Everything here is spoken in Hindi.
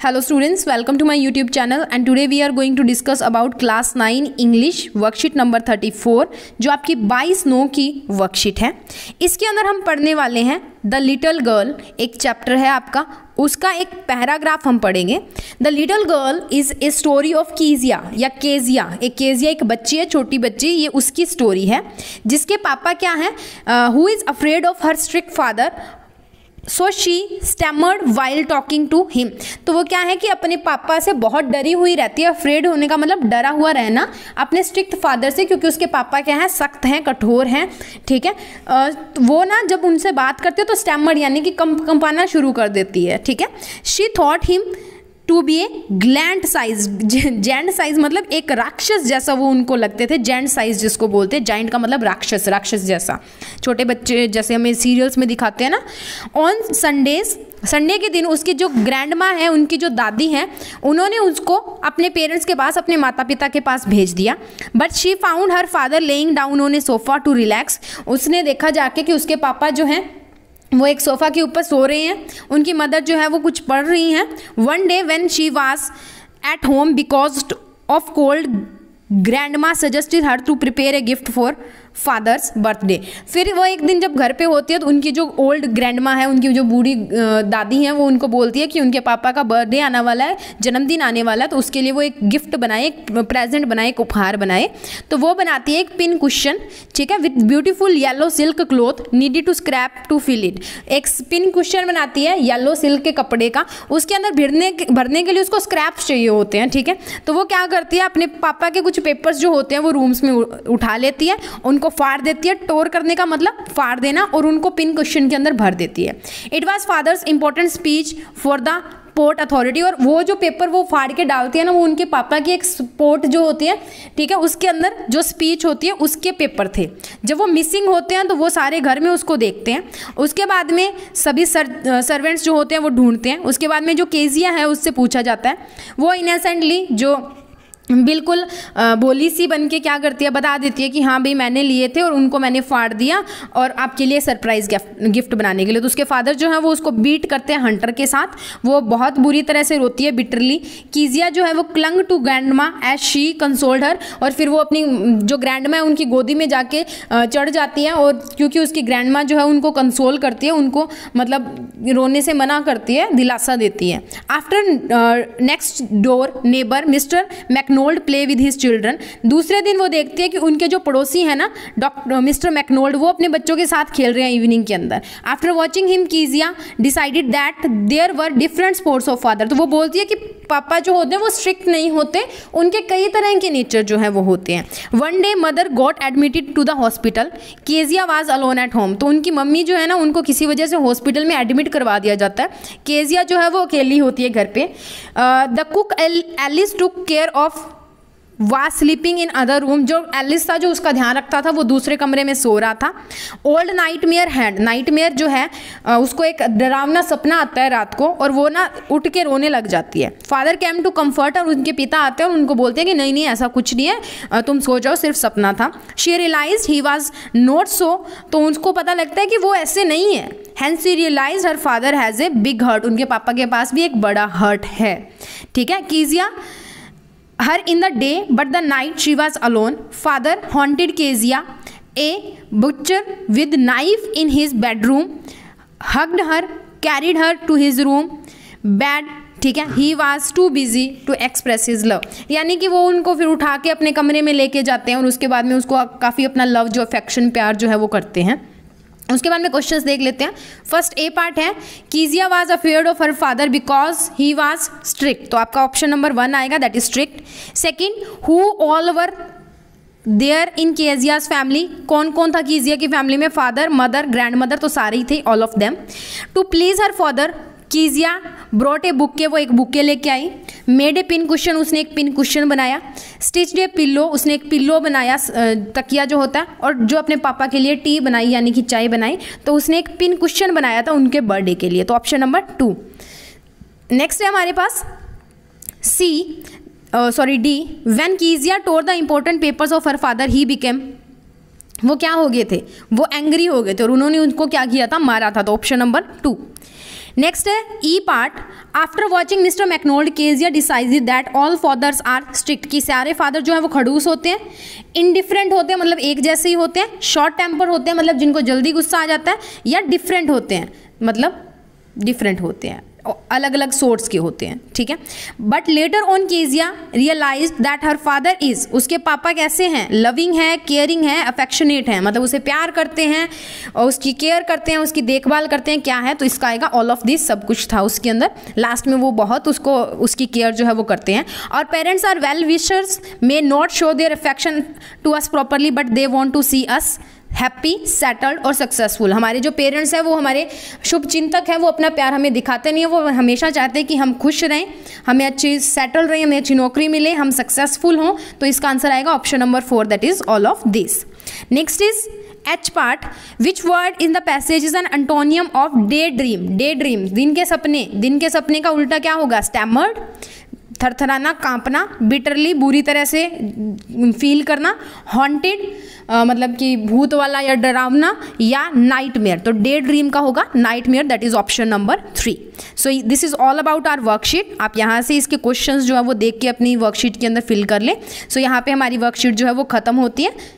Hello students, welcome to my YouTube channel and today we are going to discuss about class 9 English worksheet number 34 जो आपकी 22/9 की वर्कशीट है। इसके अंदर हम पढ़ने वाले हैं द लिटिल गर्ल, एक चैप्टर है आपका, उसका एक पैराग्राफ हम पढ़ेंगे। The little girl is a story of Kezia या केजिया। एक बच्ची है, छोटी बच्ची, ये उसकी स्टोरी है जिसके पापा क्या हैं, who is afraid of her strict father so she stammered while talking to him. तो वो क्या है कि अपने पापा से बहुत डरी हुई रहती है। अफ्रेड होने का मतलब डरा हुआ रहना अपने स्ट्रिक्ट फादर से, क्योंकि उसके पापा क्या हैं, सख्त हैं, कठोर हैं। ठीक है, वो ना जब उनसे बात करते हो तो स्टैमर्ड यानी कि कंपाना शुरू कर देती है। ठीक है, she thought him to be a giant size. Giant size मतलब एक राक्षस जैसा वो उनको लगते थे। जैंड साइज जिसको बोलते हैं, जैंड का मतलब राक्षस, राक्षस जैसा, छोटे बच्चे जैसे हमें सीरियल्स में दिखाते हैं ना। ऑन संडेज, संडे के दिन उसकी जो ग्रैंड माँ है, उनकी जो दादी हैं, उन्होंने उसको अपने पेरेंट्स के पास, अपने माता पिता के पास भेज दिया। But she found her father laying down on a sofa to relax. उसने देखा जाके कि उसके पापा जो हैं वो एक सोफ़ा के ऊपर सो रहे हैं, उनकी मदर जो है वो कुछ पढ़ रही हैं। One day when she was at home because of cold, grandma suggested her to prepare a gift for father's birthday. फिर वो एक दिन जब घर पे होती है तो उनकी जो ओल्ड ग्रैंड माँ है, उनकी जो बूढ़ी दादी हैं, वो उनको बोलती है कि उनके पापा का बर्थडे आने वाला है, जन्मदिन आने वाला है, तो उसके लिए वो एक गिफ्ट बनाए, एक प्रेजेंट बनाए, एक उपहार बनाए। तो वो बनाती है एक पिन कुशन, ठीक है, with beautiful yellow silk cloth needed to scrap to fill it. एक पिन कुशन बनाती है येलो सिल्क के कपड़े का, उसके अंदर भरने के लिए उसको स्क्रैप्स चाहिए होते हैं। ठीक है, तो वो क्या करती है, अपने पापा के कुछ पेपर्स जो होते हैं वो रूम्स में उठा लेती है, उनको फाड़ देती है। टोर करने का मतलब फाड़ देना, और उनको पिन क्वेश्चन के अंदर भर देती है। It was father's important speech for the port authority. और वो जो पेपर वो फाड़ के डालती है ना, वो उनके पापा की एक पोर्ट जो होती है, ठीक है, उसके अंदर जो स्पीच होती है उसके पेपर थे। जब वो मिसिंग होते हैं तो वो सारे घर में उसको देखते हैं। उसके बाद में सभी सर्वेंट्स जो होते हैं वो ढूंढते हैं। उसके बाद में जो केजिया है उससे पूछा जाता है। वो इनोसेंटली, जो बिल्कुल भोली सी बन के क्या करती है, बता देती है कि हाँ भाई मैंने लिए थे और उनको मैंने फाड़ दिया और आपके लिए सरप्राइज गिफ्ट बनाने के लिए। तो उसके फादर जो है वो उसको बीट करते हैं हंटर के साथ। वो बहुत बुरी तरह से रोती है बिटरली। कीजिया जो है वो क्लंग टू ग्रैंड माँ एज शी कंसोल्ड हर। और फिर वो अपनी जो ग्रैंड माँ है उनकी गोदी में जाके चढ़ जाती है, और क्योंकि उसकी ग्रैंड माँ जो है उनको कंसोल करती है, उनको मतलब रोने से मना करती है, दिलासा देती है। After next door neighbour mister Macdonald play with his children. दूसरे दिन वो देखती है कि उनके जो पड़ोसी हैं ना, मिस्टर मैकनोल्ड, वो अपने बच्चों के साथ खेल रहे हैं इवनिंग के अंदर। After watching him Kezia decided that there were different sports of father. तो वो बोलती है कि पापा जो होते हैं वो स्ट्रिक्ट नहीं होते, उनके कई तरह के नेचर जो है वो होते हैं। One day mother got admitted to the hospital, Kezia was alone at home. तो उनकी मम्मी जो है ना, उनको किसी वजह से हॉस्पिटल में एडमिट करवा दिया जाता है। केजिया जो है वो अकेली होती है घर पे। The cook Alice took care of was sleeping in other room. जो एलिस था जो उसका ध्यान रखता था वो दूसरे कमरे में सो रहा था। ओल्ड नाइटमेयर हैड, नाइटमेयर जो है उसको एक डरावना सपना आता है रात को, और वो ना उठ के रोने लग जाती है। फादर कैम टू कम्फर्ट, और उनके पिता आते हैं और उनको बोलते हैं कि नहीं नहीं ऐसा कुछ नहीं है, तुम सो जाओ, सिर्फ सपना था। She realise he was not so. तो उनको पता लगता है कि वो ऐसे नहीं है। Hence she realise her father has a big heart. उनके पापा के पास भी एक बड़ा हर्ट है। ठीक है, कीजिया her in the day but the night she was alone. Father haunted Kezia, a butcher with knife in his bedroom, hugged her, carried her to his room, bed, ठीक है, he was too busy to express his love। यानी कि वो उनको फिर उठा के अपने कमरे में लेके जाते हैं और उसके बाद में उसको काफ़ी अपना लव, जो अफेक्शन, प्यार जो है वो करते हैं। उसके बाद में क्वेश्चंस देख लेते हैं। फर्स्ट ए पार्ट है, Kezia was afraid of her father because he was strict. तो आपका ऑप्शन नंबर 1 आएगा, that is strict. Second, who all were there in Kezia's family. कौन कौन था कीजिया की फैमिली में, फादर, मदर, ग्रैंड मदर, तो सारे ही थे, all of them. To please her father, Kezia brought a bouquet, वो एक बुके लेके आई। मेड ए पिन कुशन, उसने एक पिन कुशन बनाया। स्टिच्ड ए पिल्लो, उसने एक पिल्लो बनाया, तकिया जो होता है। और जो अपने पापा के लिए टी बनाई यानी कि चाय बनाई, तो उसने एक पिन कुशन बनाया था उनके बर्थडे के लिए। तो ऑप्शन नंबर 2। नेक्स्ट है हमारे पास D. When Kezia tore the important papers of her father he became, वो क्या हो गए थे, वो एंग्री हो गए थे और उन्होंने उनको क्या किया था, मारा था। तो ऑप्शन नंबर 2। नेक्स्ट है E part. After watching Mr McDonald kezia decided that all fathers are strict, कि सारे फादर जो है वो खड़ूस होते हैं, इनडिफरेंट होते हैं मतलब एक जैसे ही होते हैं, शॉर्ट टेम्पर होते हैं मतलब जिनको जल्दी गुस्सा आ जाता है, या डिफरेंट होते हैं मतलब डिफरेंट होते हैं, अलग अलग सोर्ट्स के होते हैं, ठीक है। But later on kezia realise that her father is, उसके पापा कैसे हैं, लविंग है, केयरिंग है, अफेक्शनेट है, मतलब उसे प्यार करते हैं और उसकी केयर करते हैं, उसकी देखभाल करते हैं, क्या है तो इसका आएगा ऑल ऑफ दिस, सब कुछ था उसके अंदर, लास्ट में वो बहुत उसको उसकी केयर जो है वो करते हैं। और parents are well wishers, may not show their affection to us properly but they want to see us happy, settled और सक्सेसफुल। हमारे जो पेरेंट्स हैं वो हमारे शुभ चिंतक हैं, वो अपना प्यार हमें दिखाते नहीं है, वो हमेशा चाहते हैं कि हम खुश रहें, हमें अच्छी सेटल रहें, हमें अच्छी नौकरी मिले, हम सक्सेसफुल हों। तो इसका आंसर आएगा option number 4, that is all of this. Next is H part. Which word in the passage is an antonym of day dream. Day dream दिन के सपने, दिन के सपने का उल्टा क्या होगा, स्टैमर्ड, थरथराना, कांपना, बिटरली बुरी तरह से फील करना, हॉन्टेड मतलब कि भूत वाला या डरावना, या नाइटमेयर। तो डे ड्रीम का होगा nightmare, that is option number 3। So this is all about our worksheet. आप यहाँ से इसके क्वेश्चंस जो है वो देख के अपनी वर्कशीट के अंदर फिल कर लें। सो यहाँ पे हमारी वर्कशीट जो है वो खत्म होती है।